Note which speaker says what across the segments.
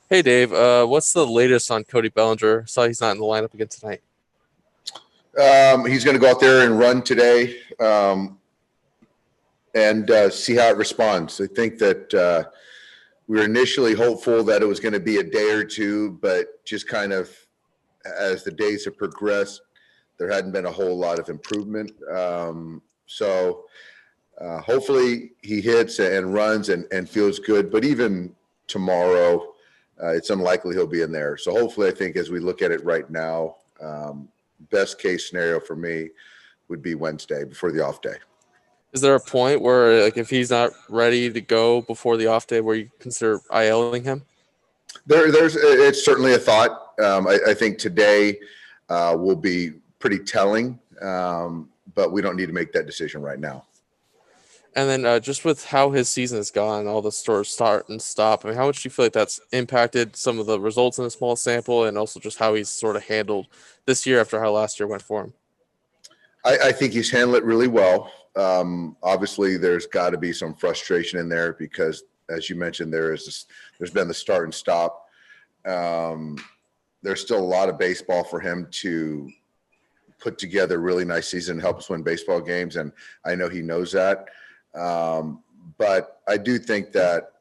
Speaker 1: Hey Dave, what's the latest on Cody Bellinger? Saw he's not in the lineup again tonight.
Speaker 2: He's going to go out there and run today and see how it responds. I think that we were initially hopeful that it was going to be a day or two, but just kind of as the days have progressed, there hadn't been a whole lot of improvement. So hopefully he hits and runs and feels good. But even tomorrow, it's unlikely he'll be in there. So hopefully, I think as we look at it right now, best case scenario for me would be Wednesday before the off day.
Speaker 1: Is there a point where, like, if he's not ready to go before the off day, where you consider ILing him?
Speaker 2: It's certainly a thought. I think today will be pretty telling, but we don't need to make that decision right now.
Speaker 1: And then just with how his season has gone, all the stores start and stop, I mean, how much do you feel like that's impacted some of the results in a small sample, and also just how he's sort of handled this year after how last year went for him?
Speaker 2: I think he's handled it really well. Obviously, there's got to be some frustration in there because, as you mentioned, there's been the start and stop. There's still a lot of baseball for him to put together a really nice season and help us win baseball games, and I know he knows that. But I do think that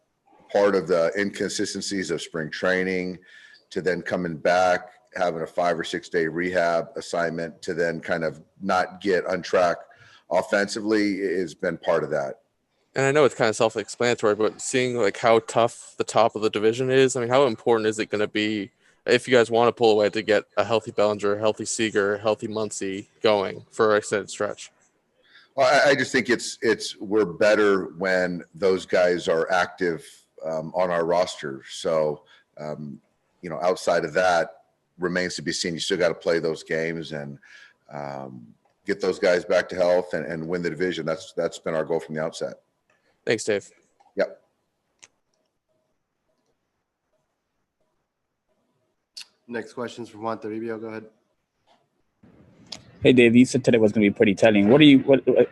Speaker 2: part of the inconsistencies of spring training to then coming back, having a 5 or 6 day rehab assignment to then kind of not get on track offensively has been part of that.
Speaker 1: And I know it's kind of self-explanatory, but seeing like how tough the top of the division is, I mean, how important is it going to be if you guys want to pull away to get a healthy Bellinger, a healthy Seager, a healthy Muncy going for an extended stretch?
Speaker 2: Well, I just think we're better when those guys are active on our roster. So, outside of that, remains to be seen. You still got to play those games and get those guys back to health and win the division. That's been our goal from the outset.
Speaker 1: Thanks, Dave.
Speaker 2: Yep.
Speaker 3: Next question is from Juan Toribio. Go ahead.
Speaker 4: Hey, Dave, you said today was going to be pretty telling.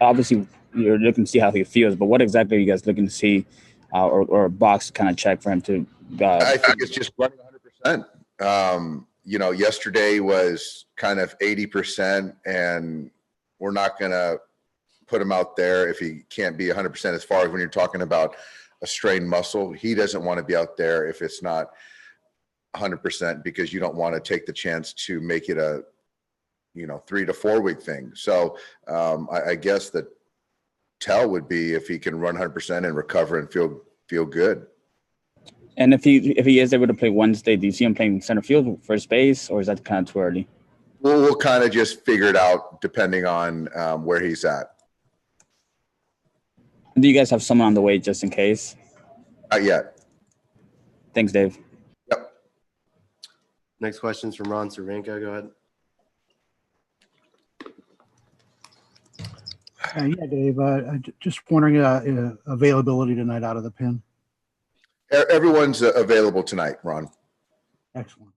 Speaker 4: Obviously, you're looking to see how he feels, but what exactly are you guys looking to see or a box to kind of check for him to?
Speaker 2: I think it's just running 100%. Yesterday was kind of 80%, and we're not going to put him out there if he can't be 100%. As far as when you're talking about a strained muscle, he doesn't want to be out there if it's not 100% because you don't want to take the chance to make it a 3 to 4 week thing. So I guess the tell would be if he can run 100% and recover and feel good.
Speaker 4: And if he is able to play Wednesday, do you see him playing center field, first base, or is that kind of too early?
Speaker 2: We'll kind of just figure it out depending on where he's at.
Speaker 4: Do you guys have someone on the way just in case?
Speaker 2: Not yet.
Speaker 4: Thanks, Dave.
Speaker 2: Yep.
Speaker 3: Next question is from Ron Cervenka. Go ahead.
Speaker 5: Yeah, Dave. Just wondering availability tonight out of the pen.
Speaker 2: Everyone's available tonight, Ron.
Speaker 5: Excellent.